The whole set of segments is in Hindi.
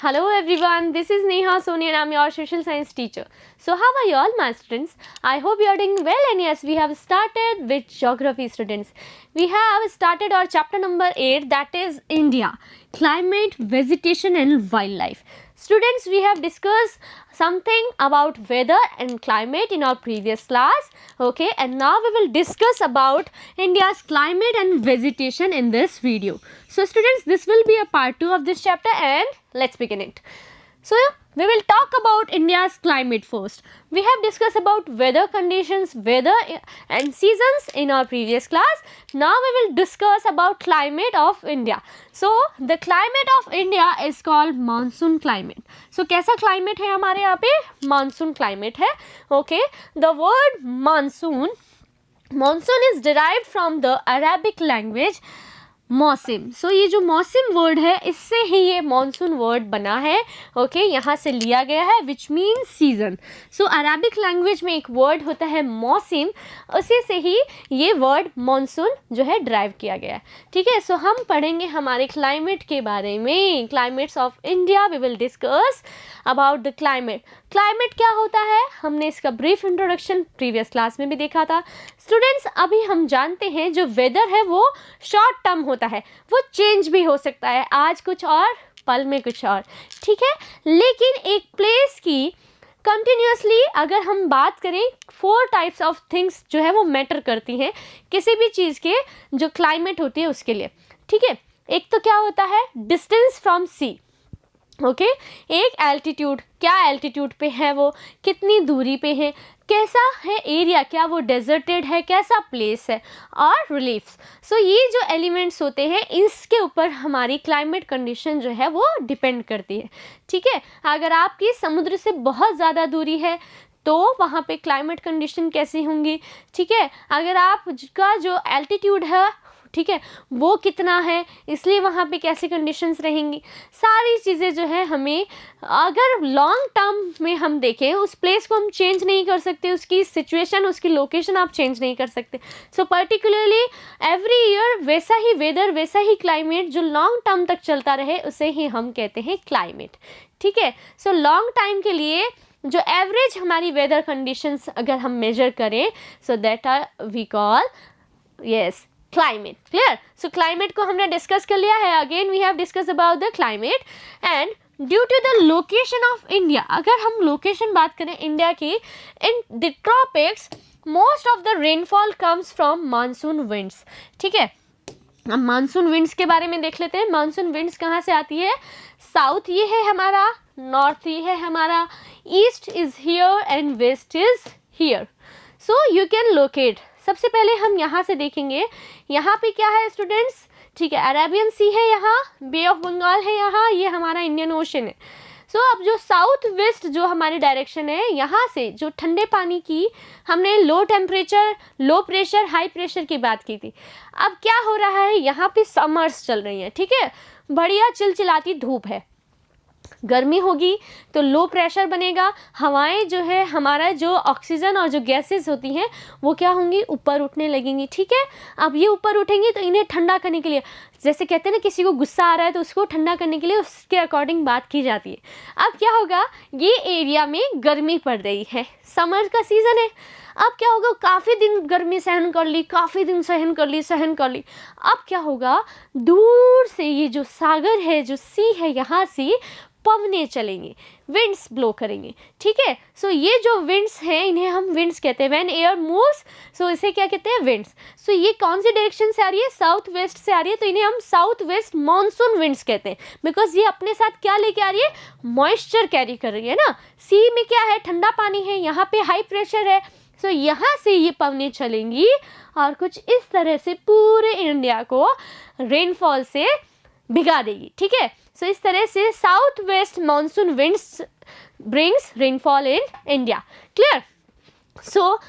Hello everyone, this is Neha Soni and I'm your social science teacher. So how are you all my students? I hope you are doing well, and yes, we have started with geography students. We have started our chapter number 8, that is India, climate, vegetation and wildlife. Students, we have discussed something about weather and climate in our previous class, okay, and now we will discuss about India's climate and vegetation in this video. So students, this will be a part 2 of this chapter, and let's begin it. So we will talk about India's climate first. We have discussed about weather conditions, weather and seasons in our previous class. Now we will discuss about climate of India. So the climate of India is called monsoon climate. So कैसा climate है हमारे यहाँ पे? Monsoon climate है. Okay. The word monsoon is derived from the Arabic language मौसम. सो ये जो मौसम वर्ड है, इससे ही ये मॉनसून वर्ड बना है. ओके, यहाँ से लिया गया है, which means season. So Arabic language में एक वर्ड होता है मौसम, उसी से ही ये वर्ड मॉनसून जो है ड्राइव किया गया है. ठीक है, सो हम पढ़ेंगे हमारे क्लाइमेट के बारे में. Climates of India, we will discuss about the climate. Climate क्या होता है, हमने इसका ब्रीफ इंट्रोडक्शन प्रीवियस क्लास में भी देखा था. स्टूडेंट्स, अभी हम जानते हैं जो वेदर है वो शॉर्ट टर्म होता है, वो चेंज भी हो सकता है, आज कुछ और पल में कुछ और. ठीक है, लेकिन एक प्लेस की कंटिन्यूसली अगर हम बात करें, 4 टाइप्स ऑफ थिंग्स जो है वो मैटर करती हैं किसी भी चीज़ के जो क्लाइमेट होती है उसके लिए. ठीक है, एक तो क्या होता है, डिस्टेंस फ्रॉम सी. ओके, एक एल्टीट्यूड, क्या एल्टीट्यूड पे है वो, कितनी दूरी पे है, कैसा है एरिया, क्या वो डेजर्टेड है, कैसा प्लेस है, और रिलीफ्स. सो ये जो एलिमेंट्स होते हैं इसके ऊपर हमारी क्लाइमेट कंडीशन जो है वो डिपेंड करती है. ठीक है, अगर आपकी समुद्र से बहुत ज़्यादा दूरी है तो वहाँ पे क्लाइमेट कंडीशन कैसी होंगी. ठीक है, अगर आपका जो एल्टीट्यूड है, ठीक है, वो कितना है, इसलिए वहाँ पे कैसी कंडीशंस रहेंगी. सारी चीज़ें जो है हमें अगर लॉन्ग टर्म में हम देखें, उस प्लेस को हम चेंज नहीं कर सकते, उसकी सिचुएशन, उसकी लोकेशन आप चेंज नहीं कर सकते. सो पर्टिकुलरली एवरी ईयर वैसा ही वेदर, वैसा ही क्लाइमेट जो लॉन्ग टर्म तक चलता रहे, उसे ही हम कहते हैं क्लाइमेट. ठीक है, सो लॉन्ग टाइम के लिए जो एवरेज हमारी वेदर कंडीशंस अगर हम मेजर करें, so that are we call yes climate. Clear. So climate को हमने डिस्कस कर लिया है. Again we have discuss about the climate. And due to the location of India, अगर हम लोकेशन बात करें इंडिया की, in the tropics most of the rainfall comes from monsoon winds. ठीक है, अब मानसून विंड्स के बारे में देख लेते हैं. मानसून विंड्स कहाँ से आती है, साउथ ये है हमारा, नॉर्थ ये है हमारा, east is here and west is here. So you can locate. सबसे पहले हम यहाँ से देखेंगे, यहाँ पे क्या है स्टूडेंट्स. ठीक है, अरेबियन सी है यहाँ, बे ऑफ बंगाल है यहाँ, ये हमारा इंडियन ओशन है. सो अब जो साउथ वेस्ट जो हमारी डायरेक्शन है, यहाँ से जो ठंडे पानी की हमने low temperature, low pressure, high pressure की बात की थी. अब क्या हो रहा है, यहाँ पे समर्स चल रही हैं. ठीक है, बढ़िया चिलचिलाती धूप है, गर्मी होगी तो लो प्रेशर बनेगा, हवाएं जो है, हमारा जो ऑक्सीजन और जो गैसेस होती हैं वो क्या होंगी, ऊपर उठने लगेंगी. ठीक है, अब ये ऊपर उठेंगी तो इन्हें ठंडा करने के लिए, जैसे कहते हैं ना किसी को गुस्सा आ रहा है तो उसको ठंडा करने के लिए उसके अकॉर्डिंग बात की जाती है. अब क्या होगा, ये एरिया में गर्मी पड़ रही है, समर का सीज़न है. अब क्या होगा, काफ़ी दिन गर्मी सहन कर ली, काफ़ी दिन सहन कर ली. अब क्या होगा, दूर से ये जो सागर है, जो सी है, यहाँ से पवने चलेंगे, विंड्स ब्लो करेंगे. ठीक है, सो ये जो विंड्स हैं इन्हें हम विंड्स कहते हैं. व्हेन एयर मूव्स, सो इसे क्या कहते हैं, विंड्स. सो ये कौन सी डायरेक्शन से आ रही है, साउथ वेस्ट से आ रही है, तो इन्हें हम साउथ वेस्ट मॉनसून विंड्स कहते हैं. बिकॉज ये अपने साथ क्या लेके आ रही है, मॉइस्चर कैरी कर रही है ना. सी में क्या है, ठंडा पानी है, यहाँ पे हाई प्रेशर है. सो यहाँ से ये पवने चलेंगी और कुछ इस तरह से पूरे इंडिया को रेनफॉल से भिगा देगी. ठीक है, सो इस तरह से south west monsoon winds brings rainfall in India. Clear. So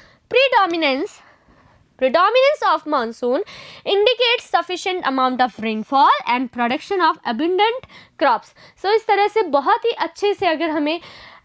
predominance of monsoon indicates sufficient amount of rainfall and production of abundant crops. So इस तरह से बहुत ही अच्छे से अगर हमें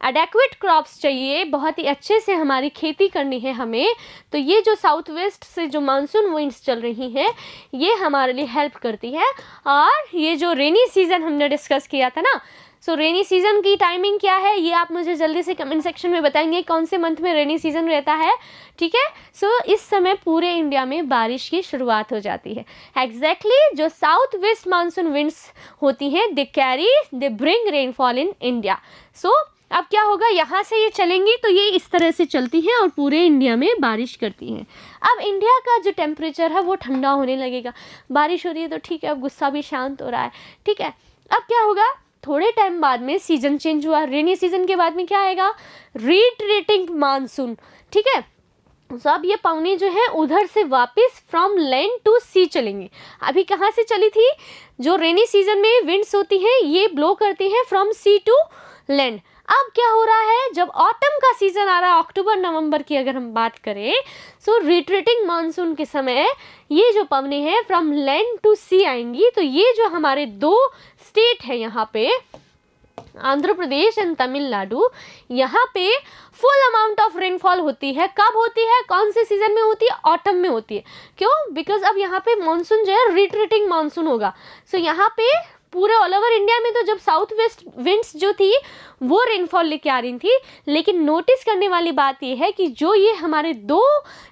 एडेक्वेट क्रॉप्स चाहिए, बहुत ही अच्छे से हमारी खेती करनी है हमें, तो ये जो साउथ वेस्ट से जो मानसून विंड्स चल रही हैं ये हमारे लिए हेल्प करती है. और ये जो रेनी सीज़न हमने डिस्कस किया था ना, सो रेनी सीजन की टाइमिंग क्या है ये आप मुझे जल्दी से कमेंट सेक्शन में बताएंगे, कौन से मंथ में रेनी सीजन रहता है, ठीक है। सो इस समय पूरे इंडिया में बारिश की शुरुआत हो जाती है। एग्जैक्टली जो साउथ वेस्ट मानसून विंड्स होती हैं they bring rainfall in India. So अब क्या होगा, यहाँ से ये चलेंगी तो ये इस तरह से चलती हैं और पूरे इंडिया में बारिश करती हैं। अब इंडिया का जो टेम्परेचर है वो ठंडा होने लगेगा, बारिश हो रही है तो ठीक है, अब गुस्सा भी शांत हो रहा है, ठीक है। अब क्या होगा, थोड़े टाइम बाद में सीजन चेंज हुआ, रेनी सीजन के बाद में क्या आएगा, रिट्रीटिंग मानसून, ठीक है। तो अब ये पवनी जो है उधर से वापस फ्रॉम लैंड टू सी चलेंगे। अभी कहाँ से चली थी, जो रेनी सीजन में विंड्स होती हैं ये ब्लो करती हैं फ्रॉम सी टू लैंड। अब क्या हो रहा है, जब ऑटम का सीजन आ रहा है, अक्टूबर नवंबर की अगर हम बात करें, सो रिट्रीटिंग मानसून के समय ये जो पवनी है फ्रॉम लैंड टू सी आएंगी। तो ये जो हमारे दो स्टेट है यहाँ पे, आंध्र प्रदेश एंड तमिलनाडु, यहाँ पे फुल अमाउंट ऑफ रेनफॉल होती है। कब होती है, कौन से सीजन में होती है, ऑटम में होती है। क्यों, बिकॉज अब यहाँ पे मानसून जो है रिट्रीटिंग मानसून होगा। सो यहाँ पे पूरे ऑल ओवर इंडिया में तो जब साउथ वेस्ट विंड्स जो थी वो रेनफॉल लेके आ रही थी, लेकिन नोटिस करने वाली बात ये है कि जो ये हमारे दो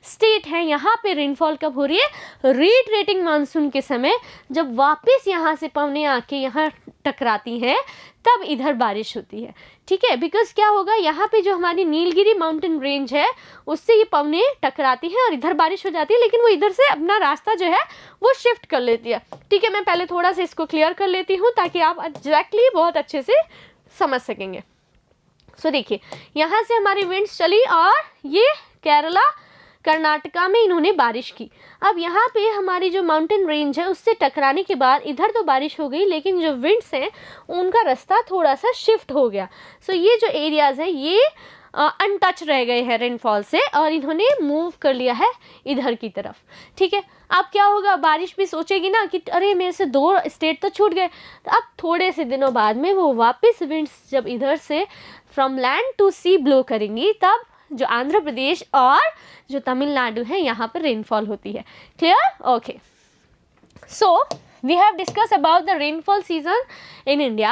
स्टेट हैं यहाँ पे रेनफॉल कब हो रही है, रिट्रीटिंग मानसून के समय, जब वापस यहाँ से पवने आके यहाँ टकराती हैं तब इधर बारिश होती है, ठीक है। बिकॉज क्या होगा, यहाँ पे जो हमारी नीलगिरी माउंटेन रेंज है उससे ये पवने टकराती हैं और इधर बारिश हो जाती है, लेकिन वो इधर से अपना रास्ता जो है वो शिफ्ट कर लेती है, ठीक है। मैं पहले थोड़ा सा इसको क्लियर कर लेती हूँ ताकि आप एग्जैक्टली बहुत अच्छे से समझ सकेंगे। सो देखिए, यहाँ से हमारी विंड्स चली और ये केरला कर्नाटका में इन्होंने बारिश की। अब यहाँ पे हमारी जो माउंटेन रेंज है उससे टकराने के बाद इधर तो बारिश हो गई, लेकिन जो विंड्स हैं उनका रास्ता थोड़ा सा शिफ्ट हो गया। सो ये जो एरियाज़ हैं ये अनटच रह गए हैं रेनफॉल से और इन्होंने मूव कर लिया है इधर की तरफ, ठीक है। अब क्या होगा, बारिश भी सोचेगी ना कि अरे मेरे से दो स्टेट तो छूट गए, तो अब थोड़े से दिनों बाद में वो वापस विंड्स जब इधर से from land to sea blow करेंगी, तब जो आंध्र प्रदेश और जो तमिलनाडु है यहाँ पर रेनफॉल होती है। Clear, okay. So we have discussed about the rainfall season in India.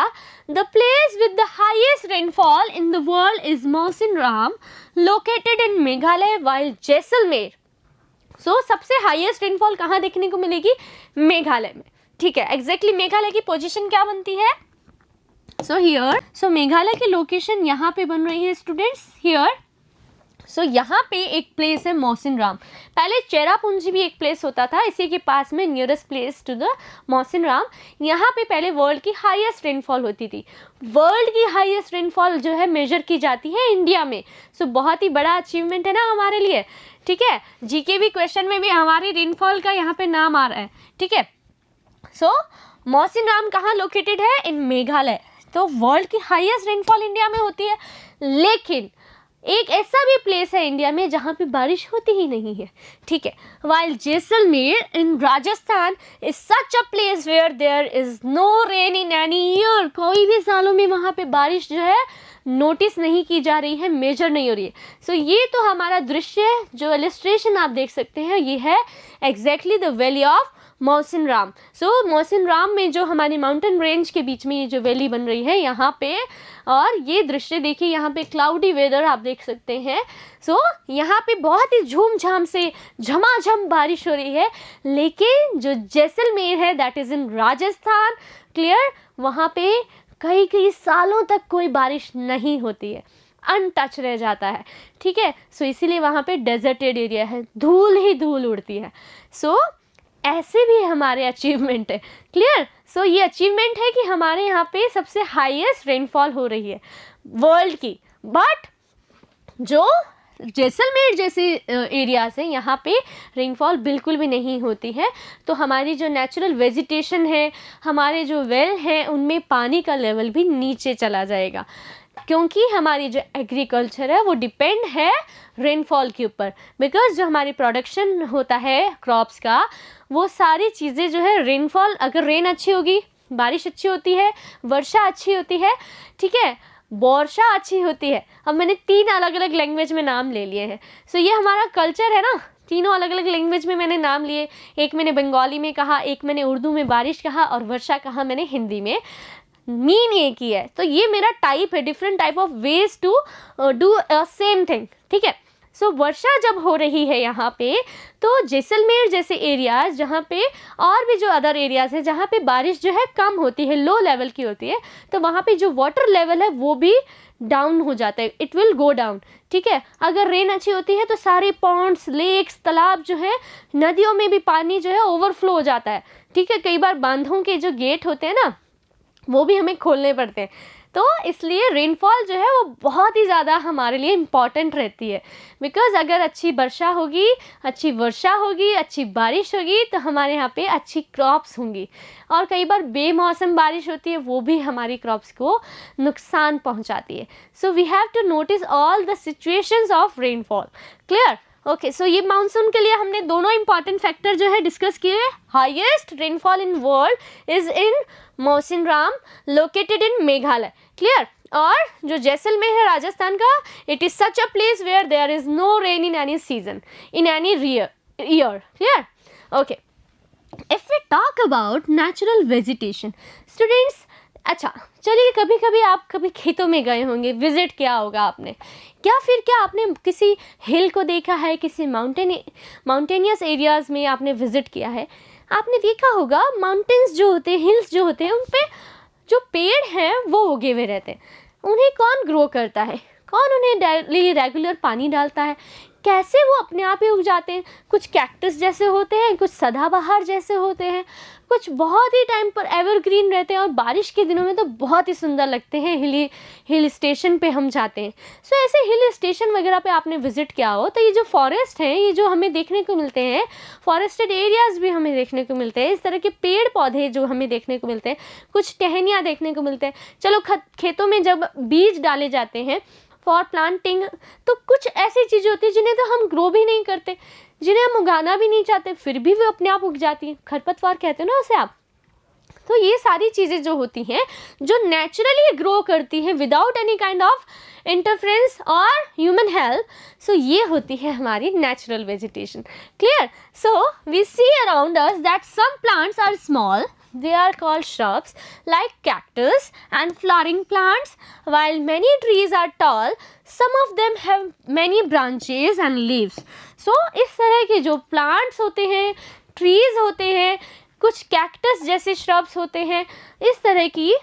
The place with the highest rainfall in the world is Mawsynram, located in Meghalaya, while Jaisalmer. So सबसे highest rainfall कहाँ देखने को मिलेगी, मेघालय में, ठीक है। एग्जैक्टली मेघालय की पोजीशन क्या बनती है, सो हियर, सो मेघालय की लोकेशन यहाँ पे बन रही है स्टूडेंट्स, हियर। सो यहाँ पे एक प्लेस है मौसिनराम, पहले चेरापूंजी भी एक प्लेस होता था इसी के पास में, nearest place to the Mawsynram. यहाँ पे पहले वर्ल्ड की हाईएस्ट रेनफॉल होती थी। वर्ल्ड की हाईएस्ट रेनफॉल जो है मेजर की जाती है इंडिया में। सो बहुत ही बड़ा अचीवमेंट है ना हमारे लिए, ठीक है। जीके भी क्वेश्चन में भी हमारी रेनफॉल का यहाँ पे नाम आ रहा है, ठीक है। सो मौसिनराम कहाँ लोकेटेड है, इन मेघालय। तो वर्ल्ड की हाईएस्ट रेनफॉल इंडिया में होती है, लेकिन एक ऐसा भी प्लेस है इंडिया में जहाँ पे बारिश होती ही नहीं है, ठीक है। While Jaisalmer in Rajasthan is such a place where there is no rain in any year, कोई भी सालों में वहाँ पे बारिश जो है नोटिस नहीं की जा रही है, मेजर नहीं हो रही है। सो ये तो हमारा दृश्य जो इलस्ट्रेशन आप देख सकते हैं ये है exactly the valley of Mawsynram. So Mawsynram में जो हमारी माउंटेन रेंज के बीच में ये जो वैली बन रही है यहाँ पे, और ये दृश्य देखिए, यहाँ पे क्लाउडी वेदर आप देख सकते हैं। सो यहाँ पे बहुत ही झूमझाम से झमाझम बारिश हो रही है, लेकिन जो जैसलमेर है that is in Rajasthan, clear, वहाँ पे कई कई सालों तक कोई बारिश नहीं होती है, अनटच रह जाता है, ठीक है। सो इसीलिए वहाँ पे डेजर्टेड एरिया है, धूल ही धूल उड़ती है। सो ऐसे भी हमारे अचीवमेंट है, क्लियर। सो ये अचीवमेंट है कि हमारे यहाँ पे सबसे हाईएस्ट रेनफॉल हो रही है वर्ल्ड की। बट जो जैसलमेर जैसे एरियाज हैं यहाँ पे रेनफॉल बिल्कुल भी नहीं होती है। तो हमारी जो नेचुरल वेजिटेशन है, हमारे जो वेल हैं, उनमें पानी का लेवल भी नीचे चला जाएगा, क्योंकि हमारी जो एग्रीकल्चर है वो डिपेंड है रेनफॉल के ऊपर। बिकॉज जो हमारी प्रोडक्शन होता है क्रॉप्स का, वो सारी चीज़ें जो है रेनफॉल, अगर रेन अच्छी होगी, बारिश अच्छी होती है, वर्षा अच्छी होती है, ठीक है, वर्षा अच्छी होती है। अब मैंने 3 अलग अलग लैंग्वेज में नाम ले लिए हैं। सो ये हमारा कल्चर है ना, तीनों अलग अलग लैंग्वेज में मैंने नाम लिए। एक मैंने बंगाली में कहा, एक मैंने उर्दू में बारिश कहा, और वर्षा कहा मैंने हिंदी में। मीन एक ही है, तो ये मेरा टाइप है, different type of ways to do same thing, ठीक है। सो वर्षा जब हो रही है यहाँ पे, तो जैसलमेर जैसे एरियाज जहाँ पे और भी जो अदर एरियाज है जहाँ पे बारिश जो है कम होती है, लो लेवल की होती है, तो वहाँ पे जो वाटर लेवल है वो भी डाउन हो जाता है, इट विल गो डाउन, ठीक है। अगर रेन अच्छी होती है तो सारे पॉन्ड्स, लेक्स, तालाब जो है, नदियों में भी पानी जो है ओवरफ्लो हो जाता है, ठीक है। कई बार बांधों के जो गेट होते हैं ना, वो भी हमें खोलने पड़ते हैं, तो इसलिए रेनफॉल जो है वो बहुत ही ज़्यादा हमारे लिए इम्पॉर्टेंट रहती है। बिकॉज अगर अच्छी वर्षा होगी, अच्छी वर्षा होगी, अच्छी बारिश होगी, तो हमारे यहाँ पे अच्छी क्रॉप्स होंगी। और कई बार बेमौसम बारिश होती है, वो भी हमारी क्रॉप्स को नुकसान पहुँचाती है। So we have to notice all the situations of rainfall. Clear? Okay, so ये मानसून के लिए हमने दोनों इंपॉर्टेंट फैक्टर जो है डिस्कस किए। Highest rainfall in world is in Mawsynram, located in Meghalaya. Clear? और जो जैसलमेर है राजस्थान का, it is such a place where there is no rain in any season, in any year. Clear? Okay, if we talk about natural vegetation, students, अच्छा चलिए, कभी कभी आप कभी खेतों में गए होंगे, विजिट किया होगा आपने, क्या आपने किसी हिल को देखा है, किसी माउंटेनियस एरियाज़ में आपने विजिट किया है, आपने देखा होगा माउंटेन्स जो होते हैं, हिल्स जो होते हैं, उन पे जो पेड़ हैं वो उगे हुए रहते हैं। उन्हें कौन ग्रो करता है, कौन उन्हें डेली रेगुलर पानी डालता है, कैसे वो अपने आप ही उग जाते हैं? कुछ कैक्टस जैसे होते हैं, कुछ सदाबहार जैसे होते हैं, कुछ बहुत ही टाइम पर एवरग्रीन रहते हैं, और बारिश के दिनों में तो बहुत ही सुंदर लगते हैं। हिल स्टेशन पे हम जाते हैं, सो ऐसे हिल स्टेशन वगैरह पे आपने विजिट किया हो, तो ये जो फॉरेस्ट हैं, ये जो हमें देखने को मिलते हैं, फॉरेस्टेड एरियाज़ भी हमें देखने को मिलते हैं, इस तरह के पेड़ पौधे जो हमें देखने को मिलते हैं, कुछ टहनियाँ देखने को मिलते हैं। चलो, खेतों में जब बीज डाले जाते हैं फॉर प्लांटिंग, तो कुछ ऐसी चीज़ें होती हैं जिन्हें तो हम ग्रो भी नहीं करते, जिन्हें हम उगाना भी नहीं चाहते, फिर भी वो अपने आप उग जाती हैं। खरपतवार कहते हो ना उसे आप। तो ये सारी चीज़ें जो होती हैं, जो नेचुरली ग्रो करती हैं without any kind of interference और ह्यूमन हेल्प, सो ये होती है हमारी natural vegetation. Clear? So we see around us that some plants are small, they are called shrubs like cactus and flowering plants, while many trees are tall, some of them have many branches and leaves. So इस तरह के जो plants होते हैं, trees होते हैं, कुछ cactus जैसे shrubs होते हैं, इस तरह की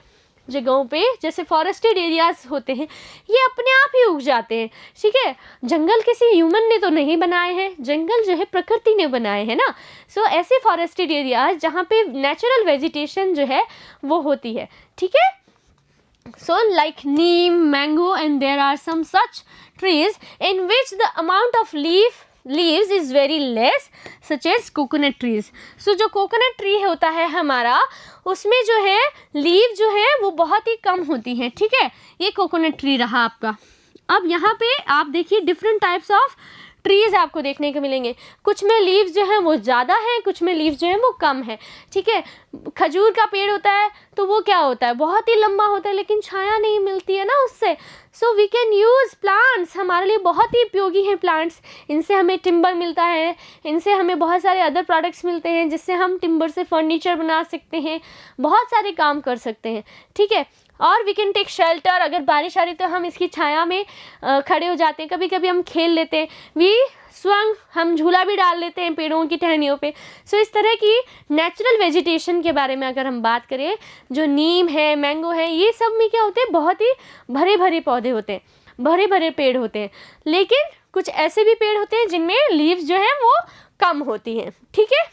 जगहों पे, जैसे फॉरेस्टेड एरियाज होते हैं, ये अपने आप ही उग जाते हैं, ठीक है। जंगल किसी ह्यूमन ने तो नहीं बनाए हैं, जंगल जो है प्रकृति ने बनाए हैं ना। सो ऐसे फॉरेस्टेड एरियाज जहाँ पे नेचुरल वेजिटेशन जो है वो होती है, ठीक है। So like neem, mango, and there are some such trees in which the amount of leaves is very less, such as coconut trees. So जो coconut tree होता है हमारा, उसमें जो है लीव जो है वो बहुत ही कम होती है, ठीक है। ये कोकोनट ट्री रहा आपका। अब यहाँ पे आप देखिए डिफरेंट टाइप्स ऑफ ट्रीज़ आपको देखने को मिलेंगे, कुछ में लीव्स जो हैं वो ज़्यादा हैं, कुछ में लीव्स जो हैं वो कम है, ठीक है। खजूर का पेड़ होता है तो वो क्या होता है, बहुत ही लंबा होता है, लेकिन छाया नहीं मिलती है ना उससे। So we can use plants, हमारे लिए बहुत ही उपयोगी हैं प्लांट्स। इनसे हमें टिम्बर मिलता है, इनसे हमें बहुत सारे अदर प्रोडक्ट्स मिलते हैं, जिससे हम टिम्बर से फर्नीचर बना सकते हैं, बहुत सारे काम कर सकते हैं, ठीक है। और वी कैन टेक शेल्टर, अगर बारिश आ रही तो हम इसकी छाया में खड़े हो जाते हैं, कभी कभी हम खेल लेते हैं, हम झूला भी डाल लेते हैं पेड़ों की टहनियों पे। सो इस तरह की नेचुरल वेजिटेशन के बारे में अगर हम बात करें, जो नीम है, मैंगो है, ये सब में क्या होते हैं, बहुत ही भरे भरे पौधे होते हैं, भरे भरे पेड़ होते हैं। लेकिन कुछ ऐसे भी पेड़ होते हैं जिनमें लीव्स जो हैं वो कम होती हैं, ठीक है।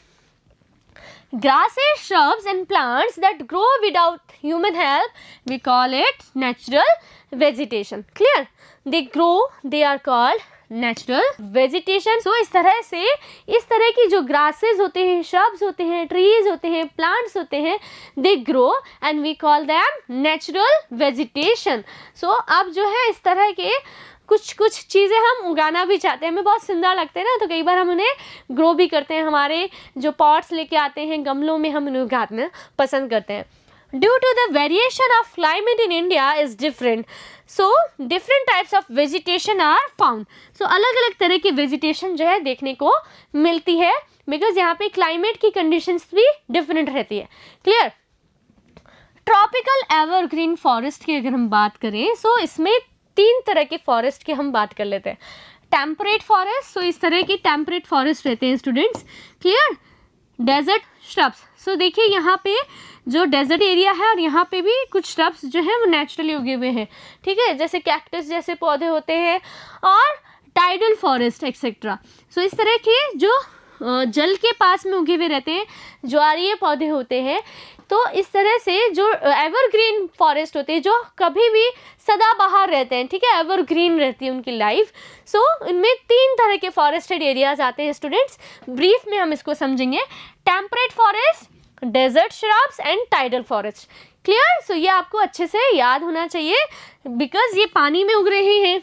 Grasses, shrubs and plants that grow without human help, we call it natural vegetation. Clear? They grow, they are called natural vegetation. So इस तरह से, इस तरह की जो grasses होते हैं, shrubs होते हैं, trees होते हैं, plants होते हैं, they grow and we call them natural vegetation. So अब जो है इस तरह के कुछ चीज़ें हम उगाना भी चाहते हैं, हमें बहुत सुंदर लगते हैं ना, तो कई बार हम उन्हें ग्रो भी करते हैं, हमारे जो पॉट्स लेके आते हैं, गमलों में हम उन्हें उगाना पसंद करते हैं। Due to the variation of climate in India is different, so different types of vegetation are found. So अलग अलग तरह की वेजिटेशन जो है देखने को मिलती है, बिकॉज यहाँ पे क्लाइमेट की कंडीशंस भी डिफरेंट रहती है। क्लियर? ट्रॉपिकल एवरग्रीन फॉरेस्ट की अगर हम बात करें, सो इसमें 3 तरह के फॉरेस्ट की हम बात कर लेते हैं। टेम्परेट फॉरेस्ट, सो इस तरह की टेम्परेट फॉरेस्ट रहते हैं स्टूडेंट्स, क्लियर। डेजर्ट श्रब्स, सो देखिए यहाँ पे जो डेजर्ट एरिया है और यहाँ पे भी कुछ श्रब्स जो है वो नेचुरली उगे हुए हैं, ठीक है, जैसे कैक्टस जैसे पौधे होते हैं, और टाइडल फॉरेस्ट एक्सेट्रा। सो इस तरह के जो जल के पास में उगे हुए रहते हैं, ज्वारीय पौधे होते हैं। तो इस तरह से जो एवरग्रीन फॉरेस्ट होते हैं, जो कभी भी सदाबहार रहते हैं, ठीक है, एवरग्रीन रहती है उनकी लाइफ। सो इनमें 3 तरह के फॉरेस्टेड एरियाज आते हैं स्टूडेंट्स, ब्रीफ में हम इसको समझेंगे। Temperate forest, desert shrubs and tidal forest, clear. So ये आपको अच्छे से याद होना चाहिए, बिकॉज ये पानी में उग रहे हैं,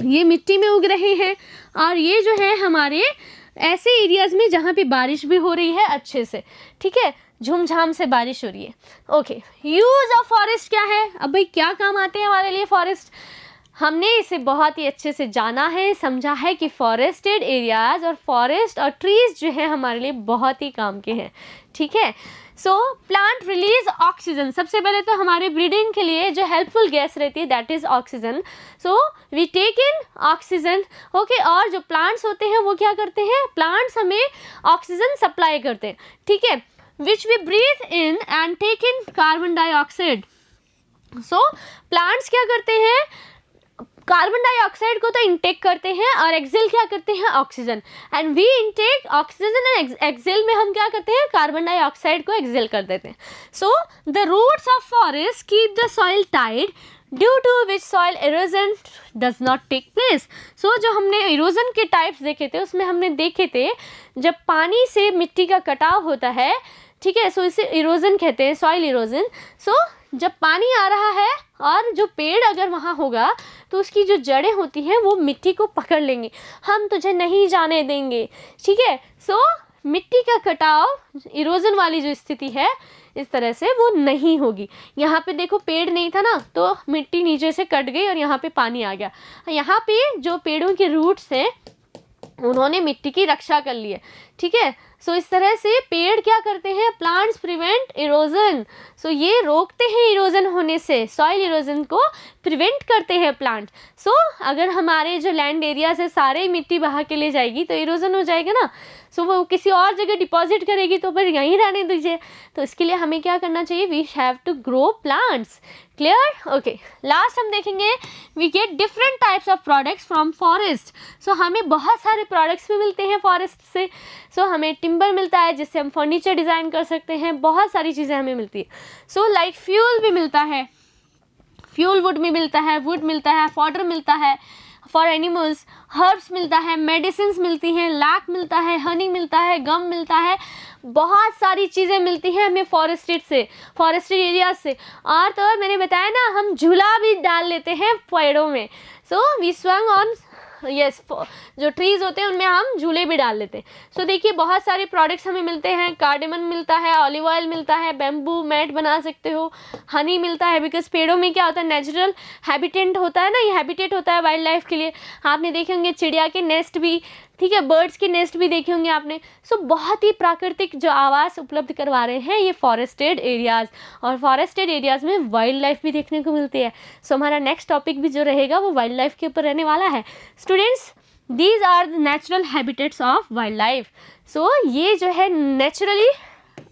ये मिट्टी में उग रहे हैं, और ये जो है हमारे ऐसे एरियाज में जहाँ पे बारिश भी हो रही है अच्छे से, ठीक है, झूमझाम से बारिश हो रही है। ओके, यूज ऑफ फॉरेस्ट क्या है, अब भाई क्या काम आते हैं हमारे लिए फॉरेस्ट। हमने इसे बहुत ही अच्छे से जाना है, समझा है कि फॉरेस्टेड एरियाज और फॉरेस्ट और ट्रीज जो है हमारे लिए बहुत ही काम के हैं, ठीक है। सो प्लांट रिलीज ऑक्सीजन, सबसे पहले तो हमारे ब्रीदिंग के लिए जो हेल्पफुल गैस रहती है that is oxygen. So we take in oxygen, okay. और जो प्लांट्स होते हैं वो क्या करते हैं, प्लांट्स हमें ऑक्सीजन सप्लाई करते हैं, ठीक है, which we breathe in and take in carbon dioxide. So plants क्या करते हैं, कार्बन डाइऑक्साइड को तो इंटेक करते हैं और एक्सेल क्या करते हैं, oxygen, and we intake oxygen and exhale में हम क्या करते हैं, कार्बन डाइऑक्साइड को एक्सेल कर देते हैं। So the roots of forest keep the soil tight due to which soil erosion does not take place. So जो हमने इरोजन के टाइप्स देखे थे उसमें हमने देखे थे जब पानी से मिट्टी का कटाव होता है, ठीक है, सो इसे इरोजन कहते हैं, सॉइल इरोजन। सो जब पानी आ रहा है और जो पेड़ अगर वहाँ होगा तो उसकी जो जड़ें होती हैं वो मिट्टी को पकड़ लेंगी, हम तुझे नहीं जाने देंगे, ठीक है। सो मिट्टी का कटाव, इरोजन वाली जो स्थिति है इस तरह से वो नहीं होगी। यहाँ पे देखो पेड़ नहीं था ना, तो मिट्टी नीचे से कट गई और यहाँ पे पानी आ गया। यहाँ पे जो पेड़ों के रूट्स हैं उन्होंने मिट्टी की रक्षा कर ली है, ठीक है। सो इस तरह से पेड़ क्या करते हैं, प्लांट्स प्रिवेंट इरोजन। सो ये रोकते हैं इरोजन होने से, सॉइल इरोजन को प्रिवेंट करते हैं प्लांट। सो अगर हमारे जो लैंड एरिया से सारे मिट्टी बहा के ले जाएगी तो इरोजन हो जाएगा ना, सो वो किसी और जगह डिपॉजिट करेगी तो फिर यहीं रहने दीजिए। तो इसके लिए हमें क्या करना चाहिए, we have to grow plants, clear. Okay, last हम देखेंगे we get different types of products from forest. So हमें बहुत सारे प्रोडक्ट्स भी मिलते हैं फॉरेस्ट से। सो हमें टिम्बर मिलता है जिससे हम फर्नीचर डिज़ाइन कर सकते हैं, बहुत सारी चीज़ें हमें मिलती है। सो लाइक फ्यूल भी मिलता है, फ्यूल वुड भी मिलता है, वुड मिलता है, फॉडर मिलता है फॉर एनिमल्स, हर्ब्स मिलता है, मेडिसिन्स मिलती हैं, लैक मिलता है, हनी मिलता है, गम मिलता है, बहुत सारी चीज़ें मिलती हैं हमें फॉरेस्टेड से, फॉरेस्टेड एरिया से। और तो मैंने बताया ना हम झूला भी डाल लेते हैं पेड़ों में। So we swung on, yes, जो ट्रीज होते हैं उनमें हम झूले भी डाल लेते हैं। सो देखिए बहुत सारे प्रोडक्ट्स हमें मिलते हैं, कार्डेमन मिलता है, ऑलिव ऑयल मिलता है, बैम्बू मैट बना सकते हो, हनी मिलता है, बिकॉज पेड़ों में क्या होता है, नेचुरल हैबिटेट होता है ना, ये हैबिटेट होता है वाइल्ड लाइफ के लिए। आपने देखे होंगे चिड़िया के नेस्ट भी, ठीक है, बर्ड्स के नेस्ट भी देखे होंगे आपने। सो बहुत ही प्राकृतिक जो आवास उपलब्ध करवा रहे हैं ये फॉरेस्टेड एरियाज़, और फॉरेस्टेड एरियाज़ में वाइल्ड लाइफ भी देखने को मिलती है। सो हमारा नेक्स्ट टॉपिक भी जो रहेगा वो वाइल्ड लाइफ के ऊपर रहने वाला है। Students, these are the natural habitats of wildlife. So ये जो है नेचुरली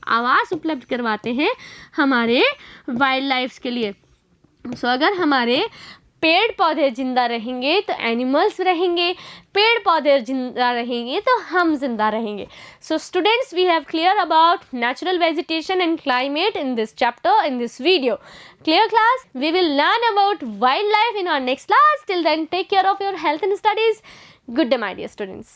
आवास उपलब्ध करवाते हैं हमारे वाइल्ड लाइफ के लिए। सो अगर हमारे पेड़ पौधे जिंदा रहेंगे तो एनिमल्स रहेंगे, पेड़ पौधे जिंदा रहेंगे तो हम जिंदा रहेंगे। So students, we have clear about natural vegetation and climate in this chapter, in this video. Clear class? We will learn about wildlife in our next class. Till then, take care of your health and studies. Good day, my dear students.